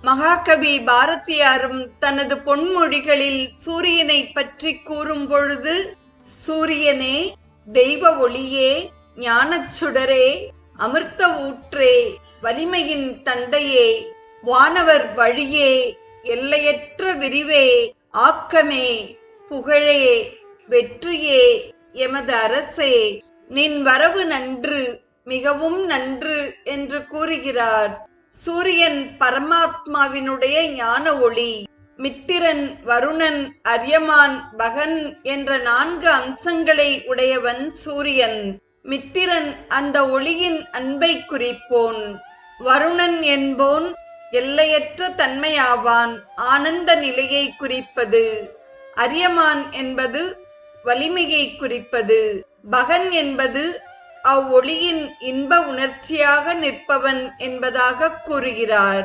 மகாகவி பாரதியாரும் தனது பொன்மொழிகளில் சூரியனை பற்றி கூறும் பொழுது, சூரியனே, தெய்வ ஒளியே, ஞானச் சுடரே, அமிர்த ஊற்றே, வலிமையின் தந்தையே, வானவர் வழியே, எல்லையற்ற விரிவே, ஆக்கமே, புகழே, வெற்றியே, எமது அரசே, நின் வரவு நன்று, மிகவும் நன்று என்று கூறுகிறார். சூரியன் பரமாத்மாவினுடைய ஞான ஒளி. மித்திரன், வருணன், அர்யமான், பகன் என்ற 4 அம்சங்களை உடையவன் சூரியன். மித்திரன் அந்த ஒளியின் அன்பை குறிப்போன். வருணன் என்போன் எல்லையற்ற தன்மையாவான், ஆனந்த நிலையை குறிப்பது. அர்யமான் என்பது வலிமையை குறிப்பது. பகன் என்பது அவ்வொளியின் இன்ப உணர்ச்சியாக நிற்பவன் என்பதாக கூறுகிறார்.